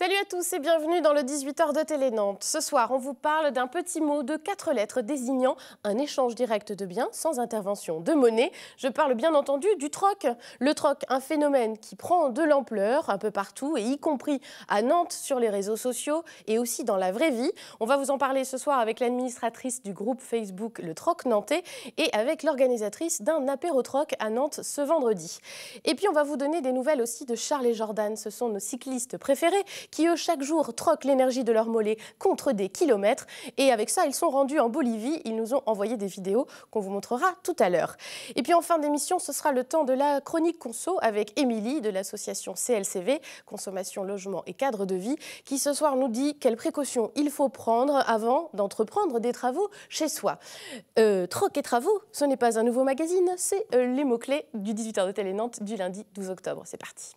Salut à tous et bienvenue dans le 18h de Télé Nantes. Ce soir, on vous parle d'un petit mot de 4 lettres désignant un échange direct de biens sans intervention de monnaie. Je parle bien entendu du troc. Le troc, un phénomène qui prend de l'ampleur un peu partout et y compris à Nantes sur les réseaux sociaux et aussi dans la vraie vie. On va vous en parler ce soir avec l'administratrice du groupe Facebook Le Troc Nantais et avec l'organisatrice d'un apéro-troc à Nantes ce vendredi. Et puis on va vous donner des nouvelles aussi de Charles et Jordan. Ce sont nos cyclistes préférés qui, eux, chaque jour, troquent l'énergie de leurs mollets contre des kilomètres. Et avec ça, ils sont rendus en Bolivie. Ils nous ont envoyé des vidéos qu'on vous montrera tout à l'heure. Et puis en fin d'émission, ce sera le temps de la chronique conso avec Émilie de l'association CLCV, Consommation, Logement et Cadre de Vie, qui ce soir nous dit quelles précautions il faut prendre avant d'entreprendre des travaux chez soi. Troc et travaux, ce n'est pas un nouveau magazine, c'est les mots-clés du 18h de Télé Nantes du lundi 12 octobre. C'est parti.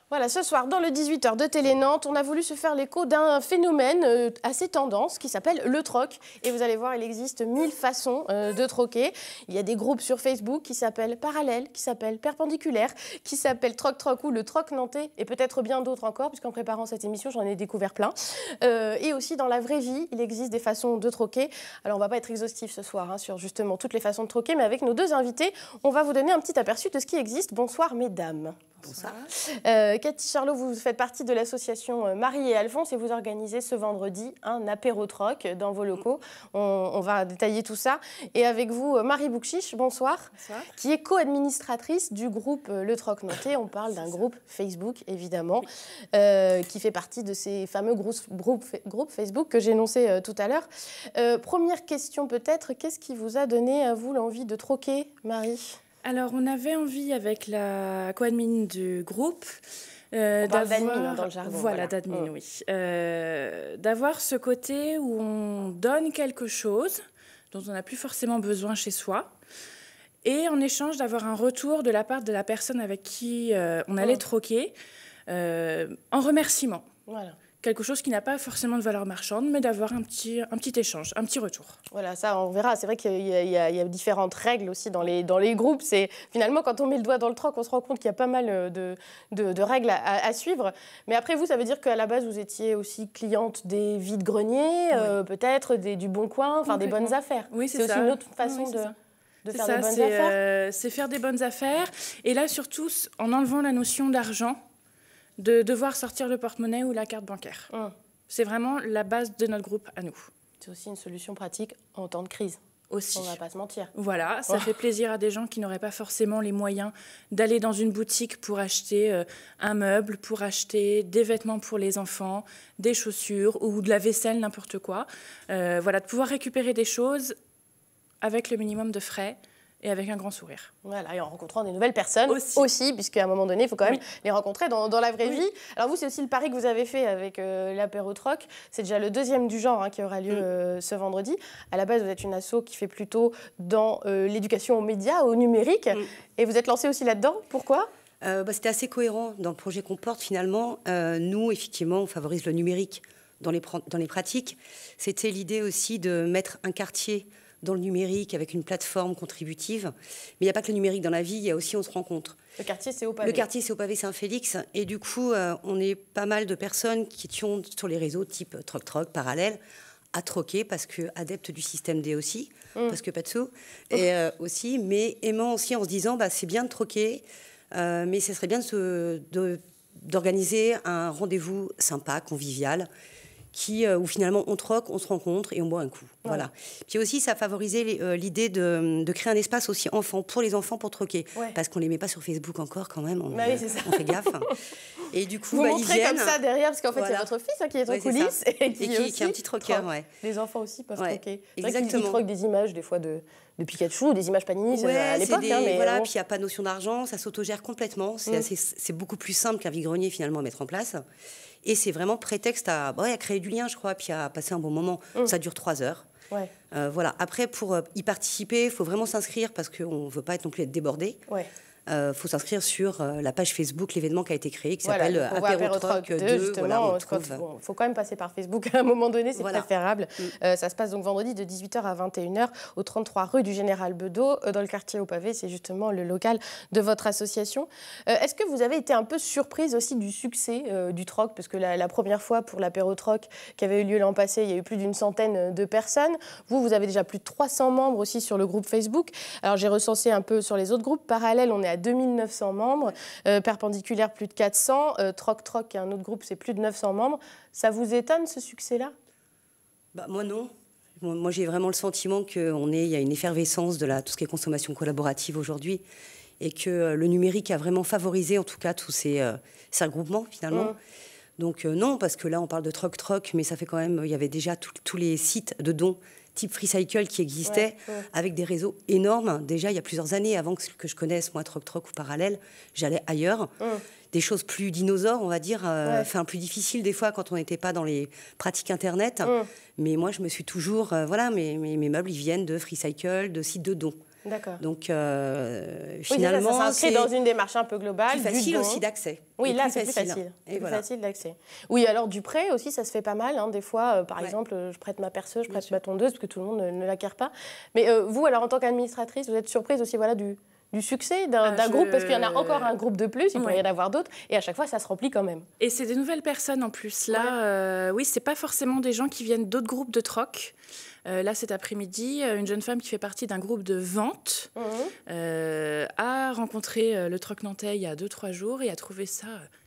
Voilà, ce soir, dans le 18h de Télé Nantes, on a voulu se faire l'écho d'un phénomène assez tendance qui s'appelle le troc. Et vous allez voir, il existe 1000 façons de troquer. Il y a des groupes sur Facebook qui s'appellent Parallèle, qui s'appellent Perpendiculaire, qui s'appellent Troc ou le Troc Nantais, et peut-être bien d'autres encore, puisqu'en préparant cette émission, j'en ai découvert plein. Et aussi, dans la vraie vie, il existe des façons de troquer. Alors, on ne va pas être exhaustif ce soir sur justement toutes les façons de troquer, mais avec nos deux invités, on va vous donner un petit aperçu de ce qui existe. Bonsoir, mesdames. Bonsoir. Cathy Charlot, vous faites partie de l'association Marie et Alphonse et vous organisez ce vendredi un apéro-troc dans vos locaux. On va détailler tout ça. Et avec vous, Marie Boukchiche, bonsoir. Bonsoir. Qui est co-administratrice du groupe Le Troc Nantais. On parle d'un groupe Facebook, évidemment, qui fait partie de ces fameux groupes Facebook que j'ai énoncés tout à l'heure. Première question peut-être, qu'est-ce qui vous a donné à vous l'envie de troquer, Marie ? Alors, on avait envie, avec la co-admin du groupe, d'admin dans le jargon. Voilà, d'admin, oui. D'avoir ce côté où on donne quelque chose dont on n'a plus forcément besoin chez soi, et en échange d'avoir un retour de la part de la personne avec qui on allait troquer, en remerciement. Voilà. Quelque chose qui n'a pas forcément de valeur marchande, mais d'avoir un petit échange, un petit retour. Voilà, ça, on verra. C'est vrai qu'il y a différentes règles aussi dans les groupes. C'est finalement, quand on met le doigt dans le troc, on se rend compte qu'il y a pas mal de règles à suivre. Mais après, vous, ça veut dire qu'à la base, vous étiez aussi cliente des vides-greniers, oui. Peut-être du Bon Coin, enfin des bonnes affaires. Oui, c'est ça. C'est aussi une autre façon de faire des bonnes affaires. C'est faire des bonnes affaires. Et là, surtout, en enlevant la notion d'argent, de devoir sortir le porte-monnaie ou la carte bancaire. C'est vraiment la base de notre groupe à nous. C'est aussi une solution pratique en temps de crise. Aussi. On ne va pas se mentir. Voilà, ça fait plaisir à des gens qui n'auraient pas forcément les moyens d'aller dans une boutique pour acheter un meuble, pour acheter des vêtements pour les enfants, des chaussures ou de la vaisselle, n'importe quoi. Voilà, de pouvoir récupérer des choses avec le minimum de frais et avec un grand sourire. Voilà, et en rencontrant des nouvelles personnes aussi puisqu'à un moment donné, il faut quand même les rencontrer dans la vraie vie. Alors vous, c'est aussi le pari que vous avez fait avec l'apéro-troc. C'est déjà le deuxième du genre qui aura lieu ce vendredi. À la base, vous êtes une asso qui fait plutôt dans l'éducation aux médias, au numérique. Et vous êtes lancée aussi là-dedans. Pourquoi ? C'était assez cohérent dans le projet qu'on porte finalement. Nous, effectivement, on favorise le numérique dans les pratiques. C'était l'idée aussi de mettre un quartier dans le numérique, avec une plateforme contributive. Mais il n'y a pas que le numérique dans la vie, il y a aussi on se rencontre. Le quartier, c'est au pavé. Le quartier, c'est au pavé Saint-Félix. Et du coup, on est pas mal de personnes qui étions sur les réseaux type Troc, Parallèle, à troquer, parce que adeptes du système D aussi, parce que pas de sous, et aussi, mais aimant aussi en se disant, c'est bien de troquer, mais ce serait bien d'organiser un rendez-vous sympa, convivial, où finalement on troque, on se rencontre et on boit un coup. Voilà. Puis aussi, ça a favorisé l'idée de créer un espace aussi pour les enfants pour troquer. Parce qu'on ne les met pas sur Facebook encore quand même, on fait gaffe. Et du coup, vous montrez ils viennent, comme ça derrière, parce qu'en fait, il y a votre fils qui est en coulisses et qui est un petit troqueur. Les enfants aussi peuvent troquer. Exactement. Ils troquent des images, des fois, de Pikachu, des images Panini à l'époque. Puis il n'y a pas de notion d'argent, ça s'autogère complètement. C'est beaucoup plus simple qu'un vide-grenier finalement à mettre en place. Et c'est vraiment prétexte à créer du lien, je crois, puis à passer un bon moment. Ça dure 3 heures. Voilà. Après, pour y participer, il faut vraiment s'inscrire parce qu'on ne veut pas non plus être débordé. faut s'inscrire sur la page Facebook, l'événement qui a été créé, qui Voilà, s'appelle Apérotroc 2, 2. justement. Voilà, Il faut quand même passer par Facebook à un moment donné, c'est voilà. préférable. Ça se passe donc vendredi de 18h à 21h au 33 rue du Général Bedeau, dans le quartier au pavé. C'est justement le local de votre association. Est-ce que vous avez été un peu surprise aussi du succès du troc? Parce que la première fois pour l'Apérotroc qui avait eu lieu l'an passé, il y a eu plus d'une centaine de personnes. Vous avez déjà plus de 300 membres aussi sur le groupe Facebook. Alors j'ai recensé un peu sur les autres groupes. Parallèle, on est à 2900 membres. Perpendiculaire, plus de 400. Troc, qui est un autre groupe, c'est plus de 900 membres. Ça vous étonne, ce succès-là? Moi, non. Moi, j'ai vraiment le sentiment qu'il y a une effervescence de tout ce qui est consommation collaborative aujourd'hui et que le numérique a vraiment favorisé, en tout cas, tous ces regroupements, finalement. Donc non, parce que là, on parle de troc, mais ça fait quand même... Il y avait déjà tous les sites de dons type FreeCycle qui existaient, avec des réseaux énormes. Déjà, il y a plusieurs années, avant que je connaisse, moi, troc ou Parallèle, j'allais ailleurs. Des choses plus dinosaures, on va dire, plus difficiles des fois quand on n'était pas dans les pratiques Internet. Mais moi, je me suis toujours... mes meubles, ils viennent de FreeCycle, de sites de dons. D'accord. Donc, finalement, ça s'inscrit dans une démarche un peu globale. Plus facile aussi d'accès. Oui, là, c'est plus facile. C'est plus facile d'accès. Oui, alors du prêt aussi, ça se fait pas mal. Des fois, par exemple, je prête ma perceuse, je prête ma tondeuse, parce que tout le monde ne l'acquiert pas. Mais vous, alors, en tant qu'administratrice, vous êtes surprise aussi du succès d'un groupe, parce qu'il y en a encore un groupe de plus, il pourrait y en avoir d'autres, et à chaque fois, ça se remplit quand même. Et c'est des nouvelles personnes en plus. Là, oui, c'est pas forcément des gens qui viennent d'autres groupes de troc. Là, cet après-midi, une jeune femme qui fait partie d'un groupe de vente a rencontré le troc nantais il y a 2-3 jours et a trouvé ça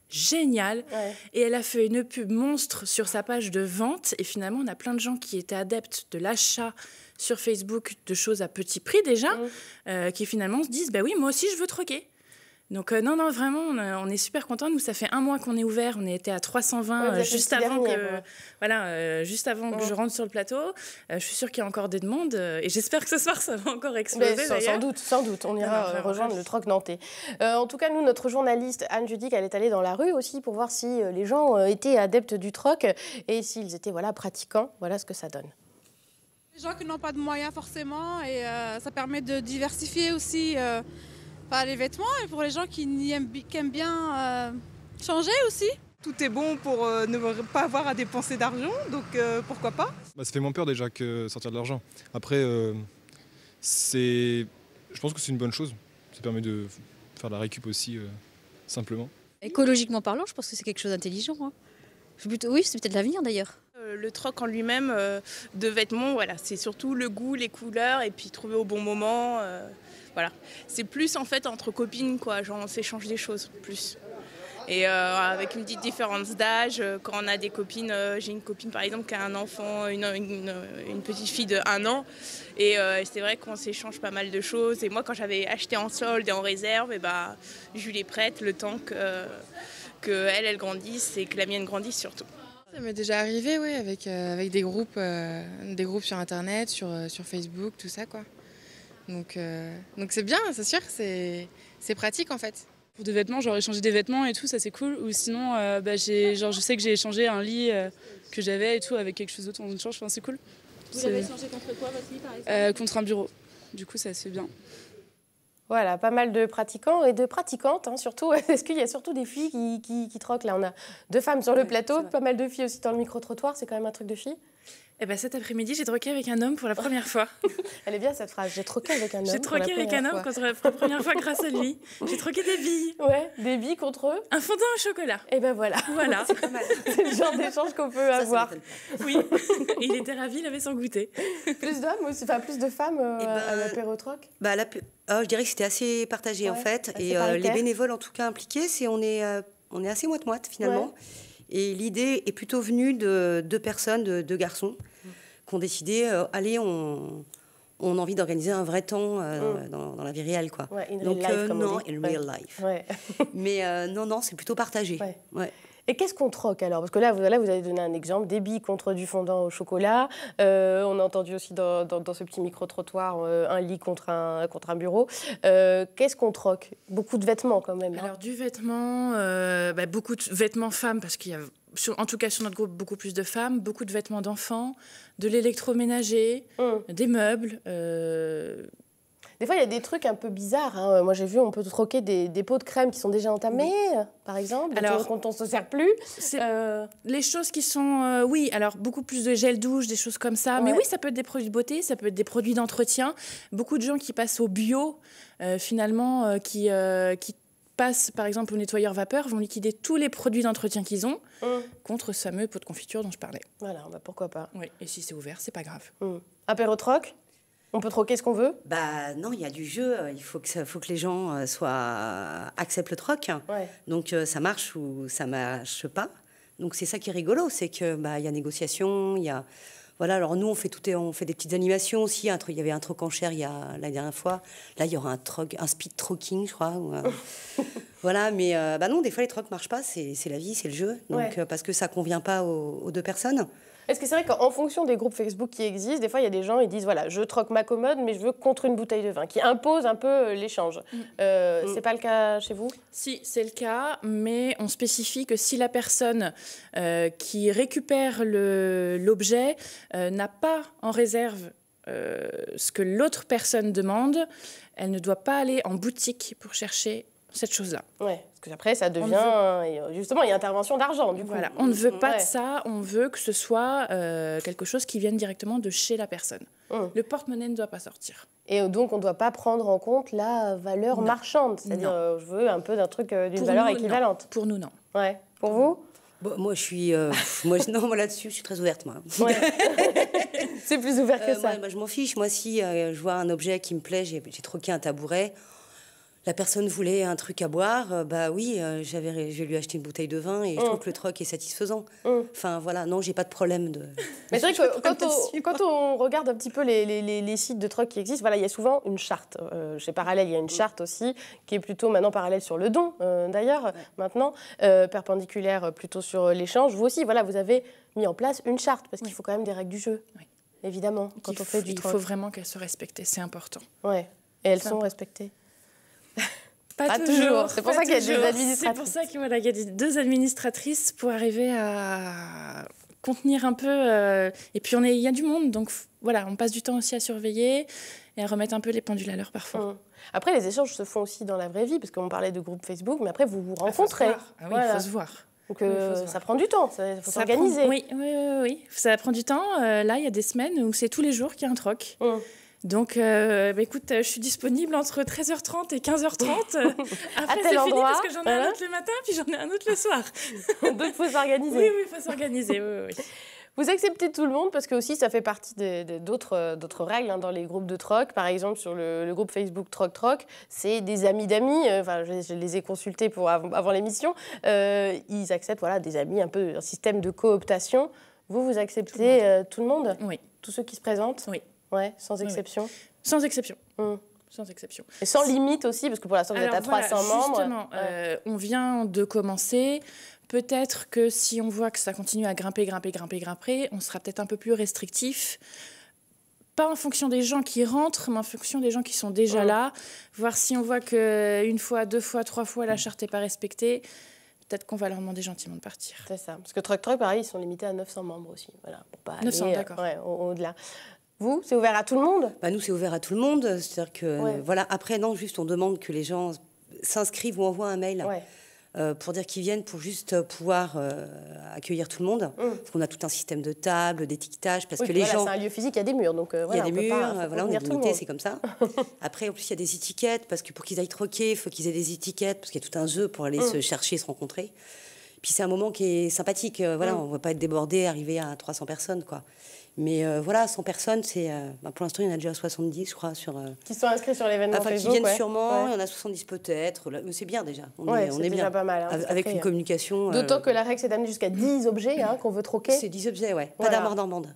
génial. Et elle a fait une pub monstre sur sa page de vente. Et finalement, on a plein de gens qui étaient adeptes de l'achat sur Facebook de choses à petit prix déjà, qui finalement se disent, bah oui, moi aussi, je veux troquer. Donc non, vraiment, on est super contents. Nous, ça fait 1 mois qu'on est ouvert. On était à 320 juste avant que je rentre sur le plateau. Je suis sûre qu'il y a encore des demandes et j'espère que ce soir, ça va encore exploser. Sans doute. On ira rejoindre le troc nantais. En tout cas, nous, notre journaliste Anne Judic, elle est allée dans la rue aussi pour voir si les gens étaient adeptes du troc et s'ils étaient pratiquants. Voilà ce que ça donne. Les gens qui n'ont pas de moyens forcément et ça permet de diversifier aussi les vêtements et pour les gens qui aiment bien changer aussi. Tout est bon pour ne pas avoir à dépenser d'argent, donc pourquoi pas. Ça fait moins peur déjà que sortir de l'argent. Après, je pense que c'est une bonne chose. Ça permet de faire de la récup aussi, simplement. Écologiquement parlant, je pense que c'est quelque chose d'intelligent. Oui, c'est peut-être l'avenir d'ailleurs. Le troc en lui-même de vêtements, c'est surtout le goût, les couleurs et puis trouver au bon moment. C'est plus en fait entre copines, genre on s'échange des choses plus. Et avec une petite différence d'âge, quand on a des copines, j'ai une copine par exemple qui a un enfant, une petite fille de 1 an, et c'est vrai qu'on s'échange pas mal de choses. Et moi quand j'avais acheté en solde et en réserve, je lui les prête le temps que elle grandisse et que la mienne grandisse surtout. Ça m'est déjà arrivé, oui, avec des groupes sur Internet, sur Facebook, tout ça, quoi. Donc c'est bien, c'est sûr, c'est pratique en fait. Pour des vêtements, genre échanger des vêtements et tout, ça c'est cool. Ou sinon, je sais que j'ai échangé un lit que j'avais et tout avec quelque chose d'autre en échange, c'est cool. Vous l'avez échangé contre quoi votre lit par exemple? Contre un bureau, du coup ça se fait bien. Voilà, pas mal de pratiquants et de pratiquantes, surtout. Est-ce qu'il y a surtout des filles qui troquent? Là, on a 2 femmes sur le plateau, pas mal de filles aussi dans le micro-trottoir. C'est quand même un truc de filles? Cet après-midi, j'ai troqué avec un homme pour la première fois. Elle est bien cette phrase, j'ai troqué avec un homme. J'ai troqué avec un homme pour la première fois grâce à lui. J'ai troqué des billes. Ouais, des billes contre eux. Un fondant au chocolat. Et ben voilà. C'est pas mal. C'est le genre d'échange qu'on peut avoir. Oui, il était ravi, il avait son goûter. Plus d'hommes aussi, plus de femmes à l'apérotroc? Je dirais que c'était assez partagé en fait. Et les bénévoles en tout cas impliqués, on est assez moite-moite finalement. Ouais. Et l'idée est plutôt venue de 2 personnes, de 2 garçons, qui ont décidé, allez, on a envie d'organiser un vrai temps dans la vie réelle, quoi. Ouais, in real life, comme on dit. In real life. Ouais. Mais non, c'est plutôt partagé. Ouais. Ouais. Et qu'est-ce qu'on troque alors? Parce que là, vous avez donné un exemple, des billes contre du fondant au chocolat. On a entendu aussi dans ce petit micro-trottoir un lit contre un bureau. Qu'est-ce qu'on troque? Beaucoup de vêtements quand même. Alors du vêtement, beaucoup de vêtements femmes, parce qu'il y a, en tout cas sur notre groupe, beaucoup plus de femmes, beaucoup de vêtements d'enfants, de l'électroménager, des meubles. Des fois, il y a des trucs un peu bizarres. Hein. Moi, j'ai vu, on peut troquer des pots de crème qui sont déjà entamés, par exemple, alors, quand on ne se sert plus. Les choses qui sont... oui, alors beaucoup plus de gel douche, des choses comme ça. Ouais. Mais oui, ça peut être des produits de beauté, ça peut être des produits d'entretien. Beaucoup de gens qui passent au bio, finalement, qui passent, par exemple, au nettoyeur vapeur, vont liquider tous les produits d'entretien qu'ils ont contre ce fameux pot de confiture dont je parlais. Voilà, bah pourquoi pas. Oui, et si c'est ouvert, c'est pas grave. Apéro-troc ? On peut troquer ce qu'on veut ? Bah non, il y a du jeu. Il faut que les gens acceptent le troc. Ouais. Donc ça marche ou ça marche pas. Donc c'est ça qui est rigolo, c'est que y a négociation, il y a voilà. Alors nous on fait des petites animations aussi. Il y avait un troc en chair la dernière fois. Là il y aura un speed trocking, je crois. Voilà, mais non, des fois les trocs marchent pas. C'est la vie, c'est le jeu. Donc parce que ça convient pas aux deux personnes. Est-ce que c'est vrai qu'en fonction des groupes Facebook qui existent, des fois, il y a des gens qui disent, voilà, je troque ma commode, mais je veux contre une bouteille de vin, qui impose un peu l'échange. C'est pas le cas chez vous ? Si, c'est le cas, mais on spécifie que si la personne qui récupère l'objet n'a pas en réserve ce que l'autre personne demande, elle ne doit pas aller en boutique pour chercher cette chose-là. Ouais, parce que après ça devient justement il y a intervention d'argent du coup. Voilà, on ne veut pas de ça, on veut que ce soit quelque chose qui vienne directement de chez la personne. Le porte-monnaie ne doit pas sortir. Et donc on ne doit pas prendre en compte la valeur marchande, c'est-à-dire je veux un peu d'un truc d'une valeur équivalente. Non. Pour nous non. Ouais. Pour vous ? Bon, moi je suis moi là-dessus je suis très ouverte moi. Ouais. C'est plus ouvert que ça. Moi je m'en fiche. Moi si je vois un objet qui me plaît, j'ai troqué un tabouret. La personne voulait un truc à boire, oui, je vais lui acheter une bouteille de vin et je trouve que le troc est satisfaisant. Enfin voilà, non, j'ai pas de problème de. Mais c'est vrai que quand on regarde un petit peu les sites de troc qui existent, voilà, il y a souvent une charte. Chez Parallèle, il y a une charte aussi qui est plutôt maintenant parallèle sur le don, d'ailleurs, maintenant perpendiculaire plutôt sur l'échange. Vous aussi, voilà, vous avez mis en place une charte parce qu'il faut quand même des règles du jeu, évidemment, quand on fait du troc. Il faut vraiment qu'elles soient respectées, c'est important. Ouais. Et elles sont respectées. Pas toujours. C'est pour ça qu'il y a des administratrices. C'est pour ça qu'il y a deux administratrices pour arriver à contenir un peu. Et puis il y a du monde, donc voilà, on passe du temps aussi à surveiller et à remettre un peu les pendules à l'heure parfois. Après, les échanges se font aussi dans la vraie vie, parce qu'on parlait de groupe Facebook, mais après vous vous rencontrez. Il faut se voir. Donc ça prend du temps, il faut s'organiser. Oui, ça prend du temps. Là, il y a des semaines où c'est tous les jours qu'il y a un troc. Donc, écoute, je suis disponible entre 13h30 et 15h30. Après, c'est fini parce que j'en ai un autre le matin, puis j'en ai un autre le soir. Donc, il faut s'organiser. Oui, il faut s'organiser, oui. Vous acceptez tout le monde parce que aussi ça fait partie d'autres règles dans les groupes de troc. Par exemple, sur le groupe Facebook Troc, c'est des amis d'amis. Je les ai consultés avant l'émission. Ils acceptent des amis, un peu un système de cooptation. Vous acceptez tout le monde ? Oui. Tous ceux qui se présentent ? Oui. Ouais, sans exception. Oui. Sans exception. Sans exception. Et sans limite aussi, parce que pour l'instant, vous êtes à 300 membres. Justement, on vient de commencer. Peut-être que si on voit que ça continue à grimper, on sera peut-être un peu plus restrictif. Pas en fonction des gens qui rentrent, mais en fonction des gens qui sont déjà là. Voir si on voit qu'une fois, 2 fois, 3 fois, la charte n'est pas respectée. Peut-être qu'on va leur demander gentiment de partir. C'est ça. Parce que Troc, pareil, ils sont limités à 900 membres aussi. Voilà, pour pas 900, aller, d'accord. Au-delà. Vous, c'est ouvert à tout le monde ? Nous, c'est ouvert à tout le monde. C'est-à-dire que, voilà, après, non, juste on demande que les gens s'inscrivent ou envoient un mail pour dire qu'ils viennent, pour juste pouvoir accueillir tout le monde. Parce qu'on a tout un système de tables, d'étiquetage, parce que les gens... c'est un lieu physique, il y a des murs, donc il y a des murs, on est limité, c'est comme ça. Après, en plus, il y a des étiquettes, parce que pour qu'ils aillent troquer, il faut qu'ils aient des étiquettes, parce qu'il y a tout un jeu pour aller se chercher, se rencontrer. Puis c'est un moment qui est sympathique. Voilà, on ne va pas être débordé, arriver à 300 personnes, quoi. Mais 100 personnes, c'est pour l'instant, il y en a déjà 70, je crois. Qui sont inscrits sur l'événement Facebook. Qui viennent sûrement, il y en a 70 peut-être. C'est bien déjà. On est déjà bien. Pas mal. Avec une communication. D'autant que la règle, c'est d'amener jusqu'à 10 objets qu'on veut troquer. C'est 10 objets, ouais. Pas d'armoire dans bande.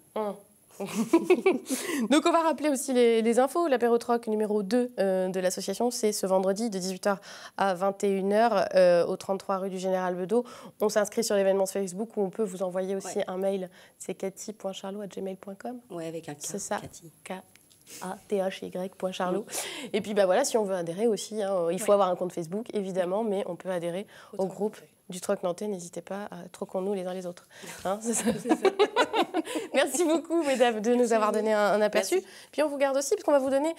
Donc on va rappeler aussi les infos. L'apéro-troc numéro 2 de l'association, c'est ce vendredi de 18h à 21h au 33 rue du Général Bedeau. On s'inscrit sur l'événement Facebook où on peut vous envoyer aussi un mail. C'est cathy.charlot@gmail.com. Oui, avec un K. C'est ça. Cathy.charlot. Et puis si on veut adhérer aussi, il faut avoir un compte Facebook évidemment, mais on peut adhérer au groupe du Troc Nantais. N'hésitez pas à troquons-nous les uns les autres. C'est ça. Merci beaucoup, mesdames, de nous avoir donné un aperçu. Merci. Puis on vous garde aussi, parce qu'on va vous donner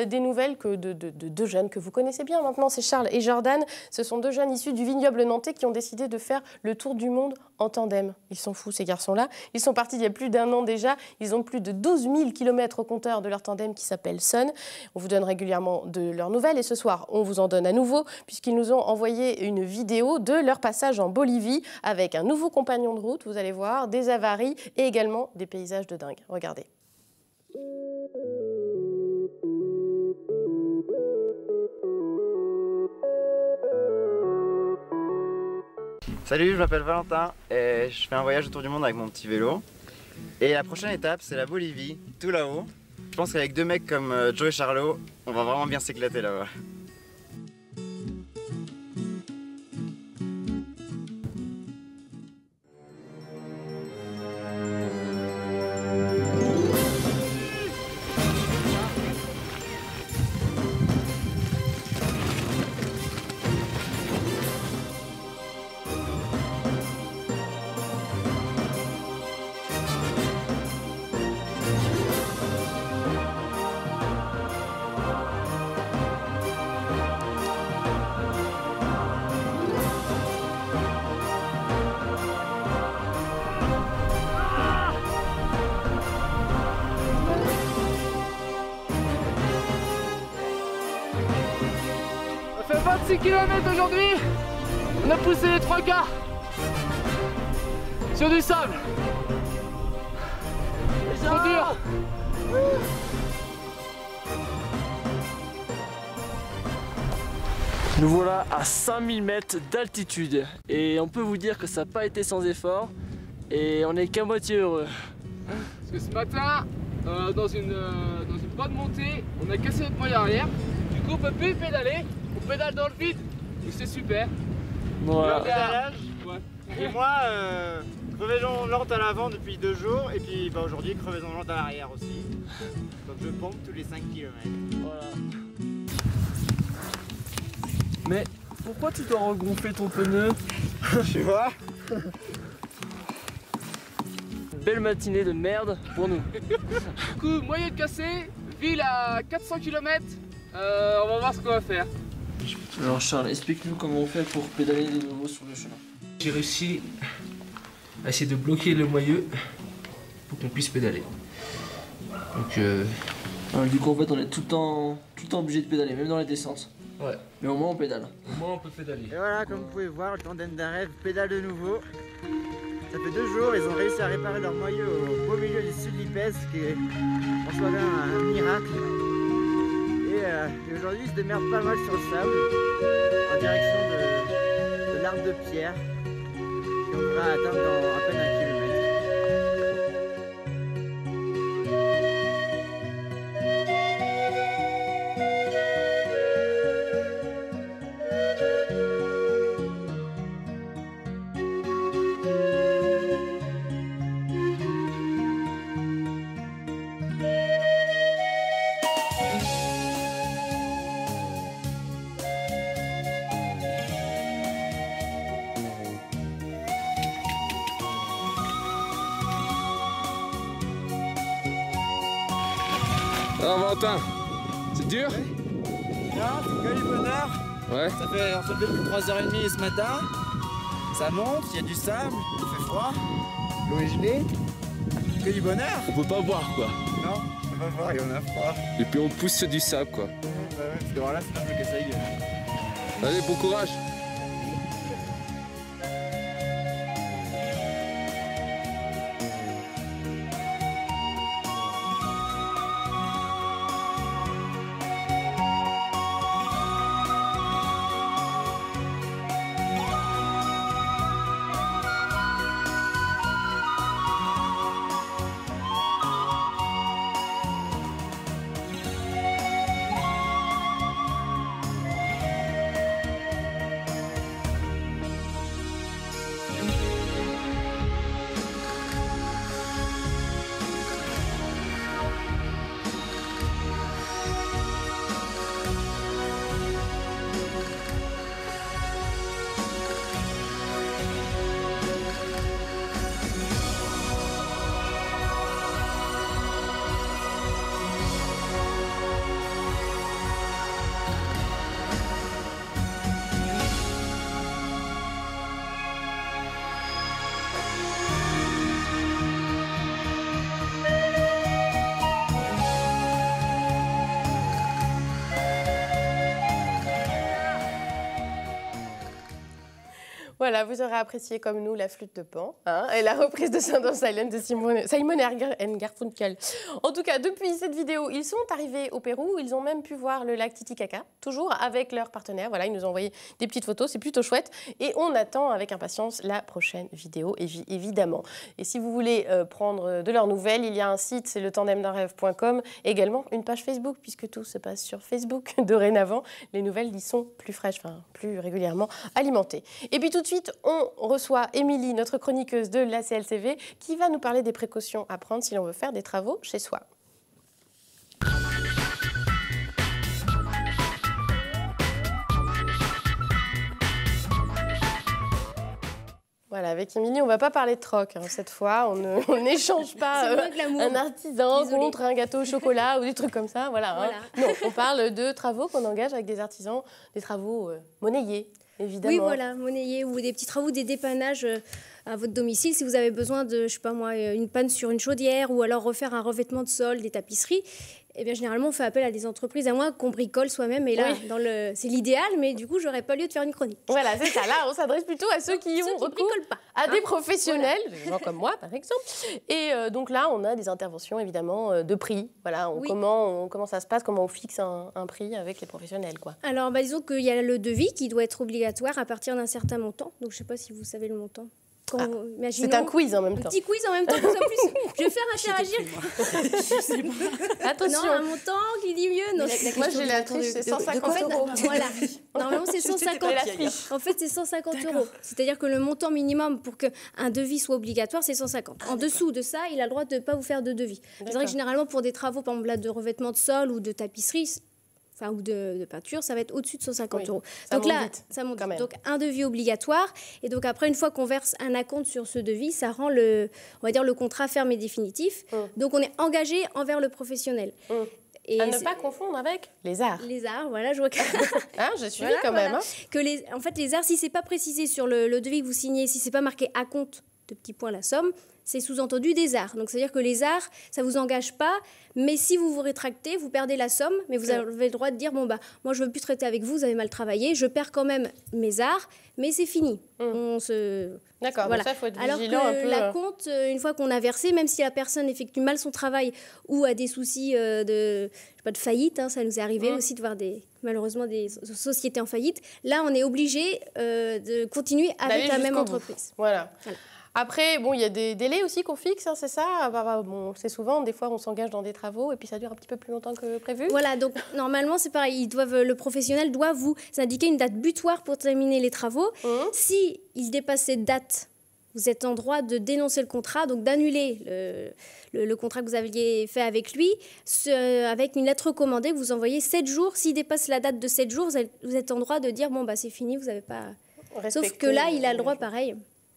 des nouvelles de deux jeunes que vous connaissez bien maintenant. C'est Charles et Jordan. Ce sont deux jeunes issus du vignoble nantais qui ont décidé de faire le tour du monde en tandem. Ils sont fous, ces garçons-là. Ils sont partis il y a plus d'1 an déjà. Ils ont plus de 12 000 km au compteur de leur tandem qui s'appelle Sun. On vous donne régulièrement de leurs nouvelles. Et ce soir, on vous en donne à nouveau, puisqu'ils nous ont envoyé une vidéo de leur passage en Bolivie avec un nouveau compagnon de route, vous allez voir, des avaries et également des paysages de dingue. Regardez. Salut, je m'appelle Valentin et je fais un voyage autour du monde avec mon petit vélo. Et la prochaine étape, c'est la Bolivie, tout là-haut. Je pense qu'avec 2 mecs comme Joe et Charlot, on va vraiment bien s'éclater là-bas. On fait 26 km aujourd'hui, on a poussé les 3 quarts sur du sable. C'est trop dur. Nous voilà à 5000 mètres d'altitude et on peut vous dire que ça n'a pas été sans effort et on n'est qu'à moitié heureux. Parce que ce matin, dans une bonne montée, on a cassé notre moyen arrière, du coup on peut plus pédaler. On pédale dans le vide et c'est super. Voilà. Ouais. Et moi, crevaison lente à l'avant depuis 2 jours et puis aujourd'hui crevaison lente à l'arrière aussi. Donc je pompe tous les 5 km. Voilà. Mais pourquoi tu dois regonfler ton pneu? Tu vois? Belle matinée de merde pour nous. Du coup, moyenne cassée, ville à 400 km. On va voir ce qu'on va faire. Alors Charles, explique-nous comment on fait pour pédaler de nouveau sur le chemin. J'ai réussi à essayer de bloquer le moyeu pour qu'on puisse pédaler. Donc alors, du coup en fait on est tout le temps obligé de pédaler, même dans les descentes. Ouais. Mais au moins on pédale. Au moins on peut pédaler. Et voilà, comme vous pouvez voir, le tandem d'un rêve pédale de nouveau. Ça fait 2 jours, ils ont réussi à réparer leur moyeu au beau milieu du sud Lipès, ce qui est en soi un miracle. Et aujourd'hui, ils se démerdent pas mal sur le sable, en direction de l'arbre de pierre, qu'on va atteindre dans à peine 1 kilomètre. Alors Valentin, c'est dur? Non, c'est que du bonheur. Ouais. Ça fait, on se lève depuis 3h30 ce matin. Ça monte, il y a du sable, il fait froid, l'eau est gelée. Que du bonheur. On peut pas boire quoi. Non, on peut pas boire et on a froid. Et puis on pousse sur du sable quoi. Ouais, parce que voilà, c'est un peu que ça y est. Allez, bon courage. Voilà, vous aurez apprécié comme nous la flûte de Pan et la reprise de Sound of Silence de Simon and Garfunkel. En tout cas, depuis cette vidéo, ils sont arrivés au Pérou. Ils ont même pu voir le lac Titicaca, toujours avec leurs partenaires. Voilà, ils nous ont envoyé des petites photos, c'est plutôt chouette. Et on attend avec impatience la prochaine vidéo, évidemment. Et si vous voulez prendre de leurs nouvelles, il y a un site, c'est letandemdunrêve.com. Également une page Facebook, puisque tout se passe sur Facebook dorénavant. Les nouvelles y sont plus fraîches, enfin plus régulièrement alimentées. Et puis tout de suite, on reçoit Émilie, notre chroniqueuse de la CLCV, qui va nous parler des précautions à prendre si l'on veut faire des travaux chez soi. Voilà, avec Émilie, on ne va pas parler de troc cette fois. On n'échange pas un artisan contre un gâteau au chocolat ou des trucs comme ça. Voilà. Non, on parle de travaux qu'on engage avec des artisans, des travaux monnayés, évidemment. Oui, voilà, monnayés ou des petits travaux, des dépannages à votre domicile. Si vous avez besoin de, je sais pas moi, une panne sur une chaudière ou alors refaire un revêtement de sol, des tapisseries, eh bien, généralement, on fait appel à des entreprises, à moins qu'on bricole soi-même. Et là, c'est l'idéal, mais du coup, j'aurais pas lieu de faire une chronique. Voilà, c'est ça. Là, on s'adresse plutôt à ceux qui ont recours à des professionnels, des gens comme moi, par exemple. Et donc là, on a des interventions, évidemment, de prix. Voilà, comment ça se passe, comment on fixe un prix avec les professionnels, quoi. Alors, disons qu'il y a le devis qui doit être obligatoire à partir d'un certain montant. Donc, je sais pas si vous savez le montant. C'est un quiz en même temps. Un petit quiz en même temps. En plus, je vais faire interagir. Attention. Non, un montant qui dit mieux. Non, moi, j'ai la triche, c'est 150 €. Voilà. Normalement, c'est 150 €. En fait, c'est 150 €. C'est-à-dire que le montant minimum pour qu'un devis soit obligatoire, c'est 150. En dessous de ça, il a le droit de ne pas vous faire de devis. C'est vrai que généralement, pour des travaux, par exemple, là, de revêtement de sol ou de tapisserie, ou de peinture, ça va être au-dessus de 150 €. Donc là, ça monte vite. Donc un devis obligatoire. Et donc après, une fois qu'on verse un acompte sur ce devis, ça rend on va dire le contrat ferme et définitif. Donc on est engagé envers le professionnel. Et à ne pas confondre avec les arts. Les arts, voilà, je vois que... j'ai suivi quand même. En fait, les arts, si c'est pas précisé sur le devis que vous signez, si c'est pas marqué acompte, de petits points la somme, c'est sous-entendu des arts. Donc, c'est-à-dire que les arts, ça ne vous engage pas, mais si vous vous rétractez, vous perdez la somme, mais vous avez le droit de dire, moi, je ne veux plus traiter avec vous, vous avez mal travaillé, je perds quand même mes arts, mais c'est fini. D'accord, voilà. donc ça, il faut être alors vigilant un peu. L'acompte, une fois qu'on a versé, même si la personne effectue mal son travail ou a des soucis de faillite, ça nous est arrivé aussi de voir malheureusement des sociétés en faillite, là, on est obligé de continuer avec la même entreprise. Voilà. Après, il y a des délais aussi qu'on fixe, c'est ça. C'est souvent, des fois, on s'engage dans des travaux et puis ça dure un petit peu plus longtemps que prévu. Voilà, donc normalement, c'est pareil. Le professionnel doit vous indiquer une date butoir pour terminer les travaux. Si il dépasse cette date, vous êtes en droit de dénoncer le contrat, donc d'annuler le contrat que vous aviez fait avec lui, avec une lettre recommandée que vous envoyez 7 jours. S'il dépasse la date de 7 jours, vous êtes en droit de dire, c'est fini, vous n'avez pas... Sauf que là, il a le droit, pareil,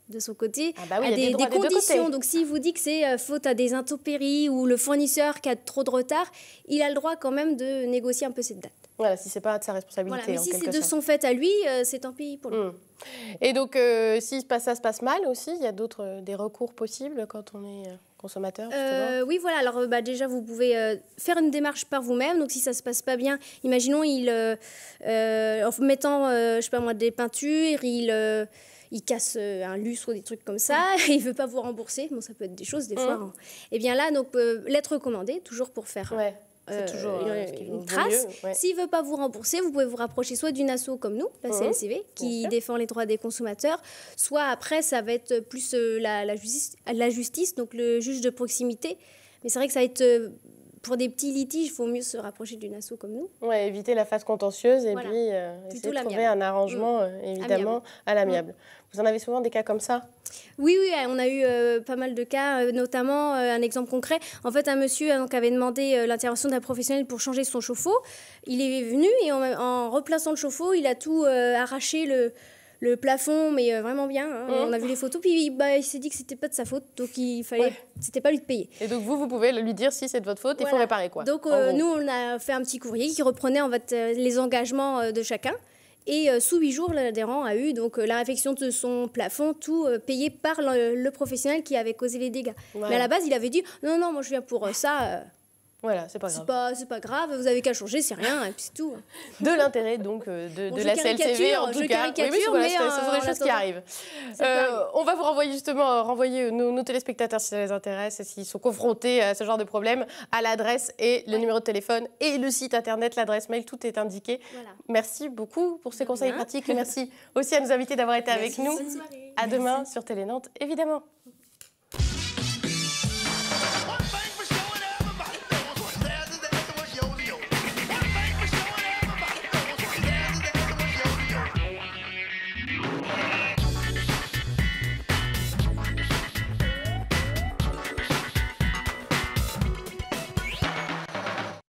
de son côté, à des conditions. Donc, s'il vous dit que c'est faute à des intempéries ou le fournisseur qui a trop de retard, il a le droit quand même de négocier un peu cette date. Voilà, si ce n'est pas de sa responsabilité. Voilà, mais si c'est de son fait à lui, c'est tant pis pour lui. Et donc, si ça se passe mal aussi, il y a des recours possibles quand on est consommateur, justement. Oui, voilà. Alors, déjà, vous pouvez faire une démarche par vous-même. Donc, si ça ne se passe pas bien, imaginons, en mettant, des peintures, il casse un lustre ou des trucs comme ça, et il ne veut pas vous rembourser. Ça peut être des choses, des fois. Et bien là, donc, lettre recommandée, toujours pour faire une trace. S'il ne veut pas vous rembourser, vous pouvez vous rapprocher soit d'une asso comme nous, la CLCV, qui défend les droits des consommateurs, soit après, ça va être plus la justice, donc le juge de proximité. Mais c'est vrai que ça va être... Pour des petits litiges, il faut mieux se rapprocher d'une asso comme nous. Ouais, éviter la phase contentieuse et puis essayer de trouver un arrangement, évidemment, à l'amiable. Vous en avez souvent des cas comme ça? Oui, on a eu pas mal de cas, notamment un exemple concret. En fait, un monsieur avait demandé l'intervention d'un professionnel pour changer son chauffe-eau. Il est venu et en replaçant le chauffe-eau, il a tout arraché le plafond, mais vraiment bien. On a vu les photos, puis il s'est dit que c'était pas de sa faute, donc il fallait, c'était pas lui de payer. Et donc vous pouvez lui dire si c'est de votre faute, il faut réparer quoi. Donc nous, on a fait un petit courrier qui reprenait en fait les engagements de chacun. Et sous 8 jours, l'adhérent a eu donc la réfection de son plafond, tout payé par le professionnel qui avait causé les dégâts. Mais à la base, il avait dit non, moi je viens pour ça. Voilà, c'est pas grave. C'est pas grave, vous avez qu'à changer, c'est rien, et puis c'est tout. De l'intérêt donc de la CLTV en tout cas. Je caricature, voilà, mais ce sont des choses qui arrivent. On va vous renvoyer nos téléspectateurs si ça les intéresse et s'ils sont confrontés à ce genre de problème, à l'adresse et le numéro de téléphone et le site internet, l'adresse mail, tout est indiqué. Voilà. Merci beaucoup pour ces conseils pratiques et merci aussi à nos invités d'avoir été avec nous. À demain sur Télé Nantes, évidemment.